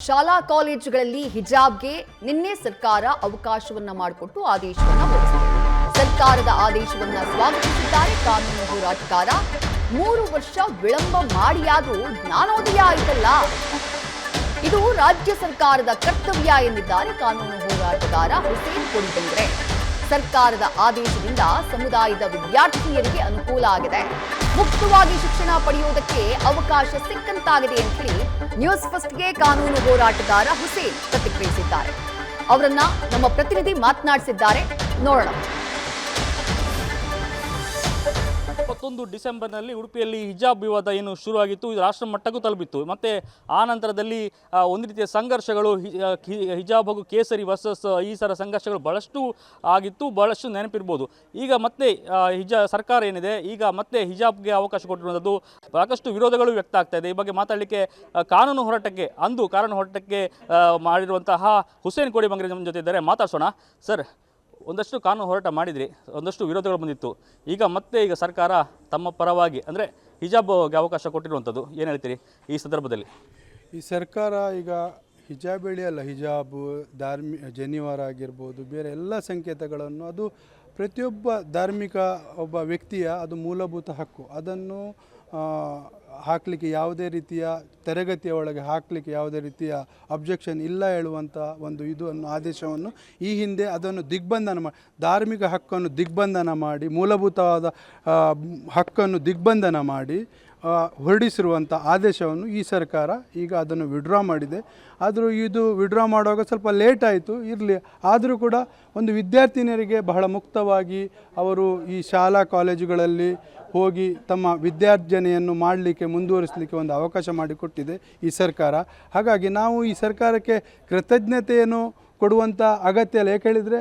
ಶಾಲಾ ಕಾಲೇಜುಗಳಲ್ಲಿ ಹಿಜಾಬ್ಗೆ ನಿನ್ನೆ ಸರ್ಕಾರ ಅವಕಾಶವನ್ನ ಮಾಡಿಕೊಟ್ಟು ಆದೇಶವನ್ನ ಹೊರಡಿಸಿದೆ. ಸರ್ಕಾರದ ಆದೇಶವನ್ನ ಸ್ವಾಗತಿಸಿದ್ದಾರೆ ಕಾನೂನು ಹೋರಾಟಗಾರ. 3 ವರ್ಷ ವಿಳಂಬ ಮಾಡಿಯಾದರೂ ಜ್ಞಾನೋದಯ ಆಯಿತಲ್ಲ, ಇದು ರಾಜ್ಯ ಸರ್ಕಾರದ ಕರ್ತವ್ಯ ಎಂದಿದ್ದಾರೆ ಕಾನೂನು ಹೋರಾಟಗಾರ ಹುಸೇನ್ ಕೊಡಿಬೆಂಗ್ರೆ. ಸರ್ಕಾರದ ಆದೇಶದಿಂದ ಸಮುದಾಯದ ವಿದ್ಯಾರ್ಥಿನಿಯರಿಗೆ ಅನುಕೂಲ ಆಗಿದೆ, ಮುಕ್ತವಾಗಿ ಶಿಕ್ಷಣ ಪಡೆಯುವುದಕ್ಕೆ ಅವಕಾಶ ಸಿಕ್ಕಂತಾಗಿದೆ ಅಂತ ಹೇಳಿ ನ್ಯೂಸ್ ಫಸ್ಟ್ಗೆ ಕಾನೂನು ಹೋರಾಟಗಾರ ಹುಸೇನ್ ಪ್ರತಿಕ್ರಿಯಿಸಿದ್ದಾರೆ. ಅವರನ್ನ ನಮ್ಮ ಪ್ರತಿನಿಧಿ ಮಾತನಾಡಿಸಿದ್ದಾರೆ, ನೋಡೋಣ. 21 ಡಿಸೆಂಬರ್ನಲ್ಲಿ ಉಡುಪಿಯಲ್ಲಿ ಹಿಜಾಬ್ ವಿವಾದ ಏನು ಶುರುವಾಗಿತ್ತು, ಇದು ರಾಷ್ಟ್ರ ಮಟ್ಟಕ್ಕೂ ತಲುಪಿತ್ತು. ಮತ್ತು ಆ ನಂತರದಲ್ಲಿ ಒಂದು ರೀತಿಯ ಸಂಘರ್ಷಗಳು, ಹಿಜಾಬ್ ಹಾಗೂ ಕೇಸರಿ ವರ್ಸಸ್ ಈ ಥರ ಸಂಘರ್ಷಗಳು ಬಹಳಷ್ಟು ಆಗಿತ್ತು, ಬಹಳಷ್ಟು ನೆನಪಿರ್ಬೋದು. ಈಗ ಮತ್ತೆ ಸರ್ಕಾರ ಏನಿದೆ, ಈಗ ಮತ್ತೆ ಹಿಜಾಬ್ಗೆ ಅವಕಾಶ ಕೊಟ್ಟಿರುವಂಥದ್ದು ಸಾಕಷ್ಟು ವಿರೋಧಗಳು ವ್ಯಕ್ತ ಆಗ್ತಾ ಇದೆ. ಈ ಬಗ್ಗೆ ಮಾತಾಡಲಿಕ್ಕೆ ಕಾನೂನು ಹೋರಾಟಕ್ಕೆ ಮಾಡಿರುವಂತಹ ಹುಸೇನ್ ಕೊಡಿಬೆಂಗ್ರೆ ನಮ್ಮ ಜೊತೆ ಇದ್ದಾರೆ, ಮಾತಾಡ್ಸೋಣ. ಸರ್, ಒಂದಷ್ಟು ಕಾನೂನು ಹೋರಾಟ ಮಾಡಿದ್ರಿ, ಒಂದಷ್ಟು ವಿರೋಧಗಳು ಬಂದಿತ್ತು, ಈಗ ಸರ್ಕಾರ ತಮ್ಮ ಪರವಾಗಿ ಅಂದರೆ ಹಿಜಾಬ್ಗೆ ಅವಕಾಶ ಕೊಟ್ಟಿರುವಂಥದ್ದು ಏನು ಹೇಳ್ತೀರಿ ಈ ಸಂದರ್ಭದಲ್ಲಿ? ಈ ಸರ್ಕಾರ ಈಗ ಹಿಜಾಬ್ ಹೇಳಿಯಲ್ಲ, ಹಿಜಾಬು, ಜನಿವಾರ ಆಗಿರ್ಬೋದು, ಬೇರೆ ಎಲ್ಲ ಸಂಕೇತಗಳನ್ನು ಅದು ಪ್ರತಿಯೊಬ್ಬ ಧಾರ್ಮಿಕ ಒಬ್ಬ ವ್ಯಕ್ತಿಯ ಅದು ಮೂಲಭೂತ ಹಕ್ಕು. ಅದನ್ನು ಹಾಕಲಿಕ್ಕೆ ಯಾವುದೇ ರೀತಿಯ ತರಗತಿಯ ಒಳಗೆ ಹಾಕಲಿಕ್ಕೆ ಯಾವುದೇ ರೀತಿಯ ಅಬ್ಜೆಕ್ಷನ್ ಇಲ್ಲ ಹೇಳುವಂಥ ಒಂದು ಆದೇಶವನ್ನು ಈ ಹಿಂದೆ ಅದನ್ನು ದಿಗ್ಬಂಧನ ಮಾಡಿ, ಧಾರ್ಮಿಕ ಹಕ್ಕನ್ನು ದಿಗ್ಬಂಧನ ಮಾಡಿ, ಮೂಲಭೂತವಾದ ಹಕ್ಕನ್ನು ದಿಗ್ಬಂಧನ ಮಾಡಿ ಹೊರಡಿಸಿರುವಂಥ ಆದೇಶವನ್ನು ಈ ಸರ್ಕಾರ ಈಗ ಅದನ್ನು ವಿಡ್ರಾ ಮಾಡಿದೆ. ಆದರೂ ಇದು ವಿಡ್ರಾ ಮಾಡುವಾಗ ಸ್ವಲ್ಪ ಲೇಟ್ ಆಯಿತು, ಇರಲಿ. ಆದರೂ ಕೂಡ ಒಂದು ವಿದ್ಯಾರ್ಥಿನಿಯರಿಗೆ ಬಹಳ ಮುಕ್ತವಾಗಿ ಅವರು ಈ ಶಾಲಾ ಕಾಲೇಜುಗಳಲ್ಲಿ ಹೋಗಿ ತಮ್ಮ ವಿದ್ಯಾರ್ಜನೆಯನ್ನು ಮಾಡಲಿಕ್ಕೆ, ಮುಂದುವರಿಸಲಿಕ್ಕೆ ಒಂದು ಅವಕಾಶ ಮಾಡಿಕೊಟ್ಟಿದೆ ಈ ಸರ್ಕಾರ. ಹಾಗಾಗಿ ನಾವು ಈ ಸರ್ಕಾರಕ್ಕೆ ಕೃತಜ್ಞತೆಯನ್ನು ಕೊಡುವಂಥ ಅಗತ್ಯ ಇಲ್ಲ. ಯಾಕೇಳಿದರೆ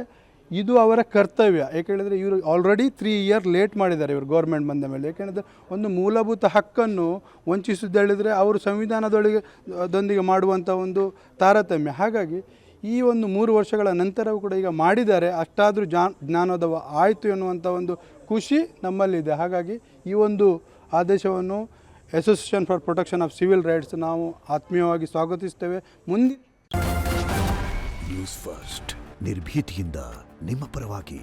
ಇದು ಅವರ ಕರ್ತವ್ಯ. ಏಕೆಳಿದರೆ ಇವರು ಆಲ್ರೆಡಿ 3 ಇಯರ್ ಲೇಟ್ ಮಾಡಿದ್ದಾರೆ ಇವರು ಗೌರ್ಮೆಂಟ್ ಬಂದ ಮೇಲೆ. ಏಕೆಂದರೆ ಒಂದು ಮೂಲಭೂತ ಹಕ್ಕನ್ನು ವಂಚಿಸುವುದೇಳಿದರೆ ಅವರು ಸಂವಿಧಾನದೊಂದಿಗೆ ಮಾಡುವಂಥ ಒಂದು ತಾರತಮ್ಯ. ಹಾಗಾಗಿ ಈ ಒಂದು 3 ವರ್ಷಗಳ ನಂತರವೂ ಕೂಡ ಈಗ ಮಾಡಿದ್ದಾರೆ, ಅಷ್ಟಾದರೂ ಜ್ಞಾನೋದಯ ಆಯಿತು ಎನ್ನುವಂಥ ಒಂದು ಖುಷಿ ನಮ್ಮಲ್ಲಿದೆ. ಹಾಗಾಗಿ ಈ ಒಂದು ಆದೇಶವನ್ನು association for protection of civil rights ನಾವು ಆತ್ಮೀಯವಾಗಿ ಸ್ವಾಗತಿಸ್ತೇವೆ. ಮುಂದಿನ ನ್ಯೂಸ್ ಫಸ್ಟ್ ನಿರ್ಭೀತಿಯಿಂದ ನಿಮ್ಮ ಪರವಾಗಿ.